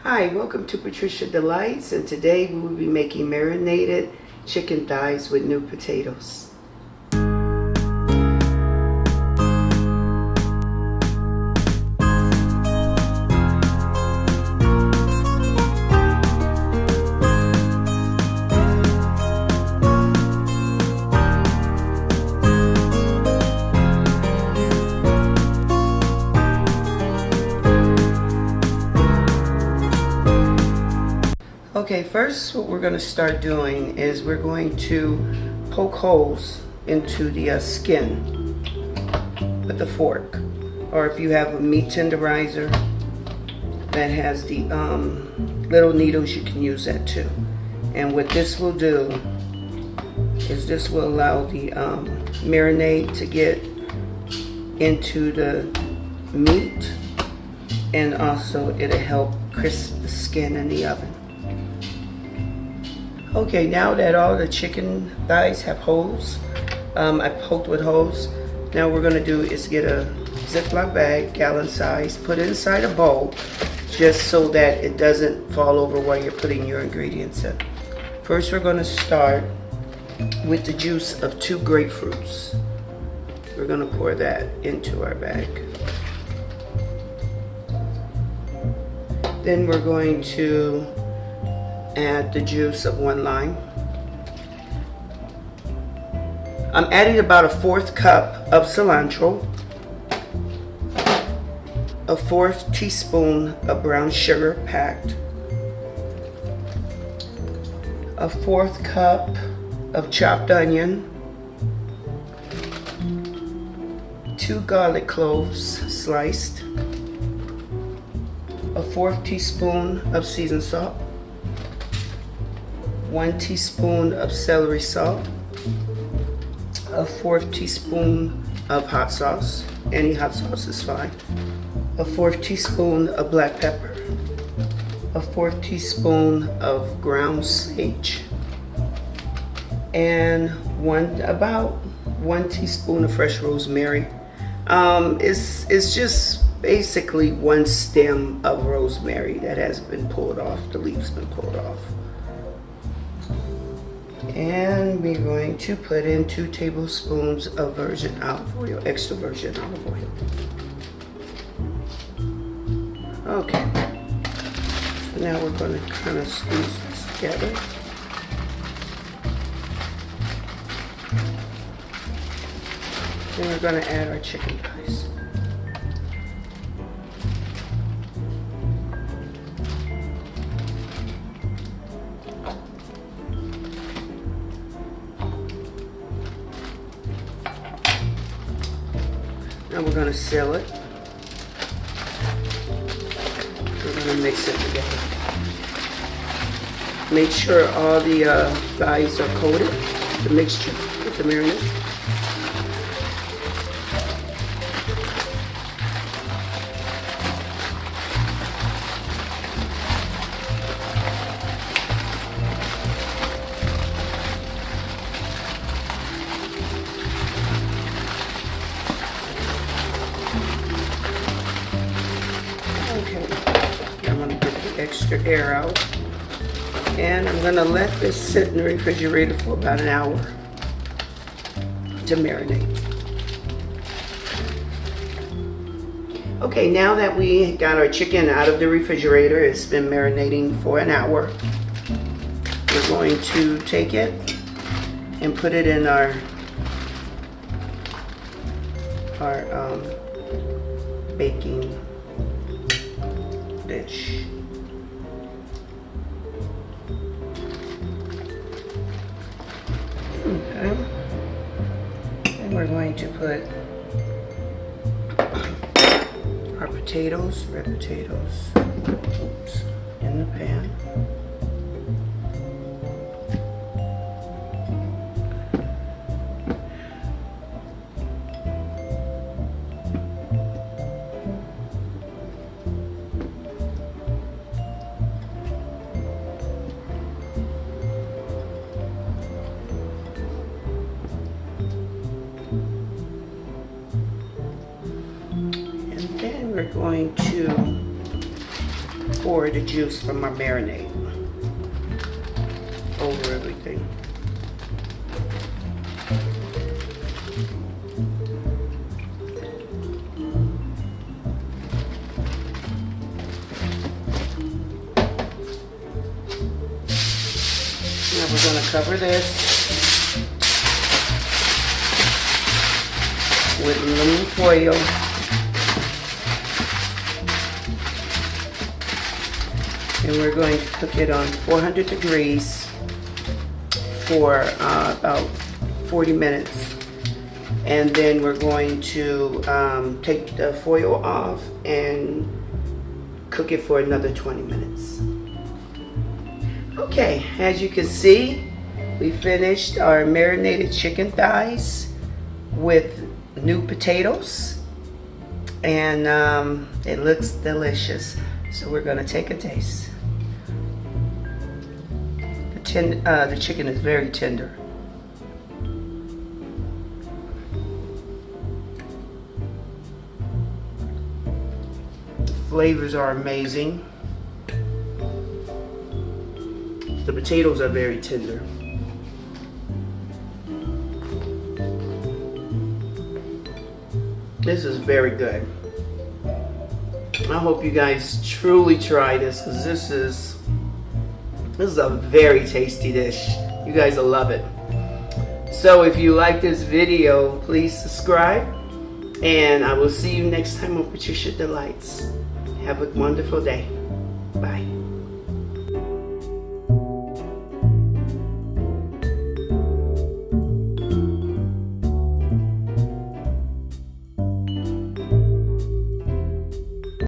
Hi, welcome to Patricia Delights, and today we will be making marinated chicken thighs with new potatoes. Okay, first what we're going to start doing is we're going to poke holes into the skin with a fork, or if you have a meat tenderizer that has the little needles, you can use that too. And what this will do is this will allow the marinade to get into the meat, and also it'll help crisp the skin in the oven. Okay, now that all the chicken thighs have holes, I poked with holes. Now what we're gonna do is get a Ziploc bag, gallon size, put it inside a bowl, just so that it doesn't fall over while you're putting your ingredients in. First, we're gonna start with the juice of 2 grapefruits. We're gonna pour that into our bag. Then we're going to add the juice of 1 lime. I'm adding about a 1/4 cup of cilantro, a 1/4 teaspoon of brown sugar packed, a 1/4 cup of chopped onion, 2 garlic cloves sliced, a 1/4 teaspoon of seasoned salt, 1 teaspoon of celery salt, a 1/4 teaspoon of hot sauce, any hot sauce is fine, a 1/4 teaspoon of black pepper, a 1/4 teaspoon of ground sage, and about 1 teaspoon of fresh rosemary. It's just basically 1 stem of rosemary that has been pulled off, the leaves been pulled off. And we're going to put in 2 tablespoons of virgin olive oil, extra virgin olive oil. Okay, so now we're going to kind of squeeze this together. Then we're going to add our chicken thighs. Now we're going to seal it. We're going to mix it together. Make sure all the thighs are coated, the mixture with the marinade. I'm going to get the extra air out, and I'm going to let this sit in the refrigerator for about an hour to marinate. Okay, now that we got our chicken out of the refrigerator, it's been marinating for an hour. We're going to take it and put it in our baking dish. Okay. And we're going to put our potatoes, red potatoes, in the pan. We're going to pour the juice from our marinade over everything. Now we're going to cover this with aluminum foil. And we're going to cook it on 400 degrees for about 40 minutes. And then we're going to take the foil off and cook it for another 20 minutes. Okay, as you can see, we finished our marinated chicken thighs with new potatoes, and it looks delicious. So we're gonna take a taste. The chicken is very tender. The flavors are amazing. The potatoes are very tender. This is very good. I hope you guys truly try this, because this is a very tasty dish. You guys will love it. So if you like this video, please subscribe, and I will see you next time on Patricia Delights. Have a wonderful day. Bye.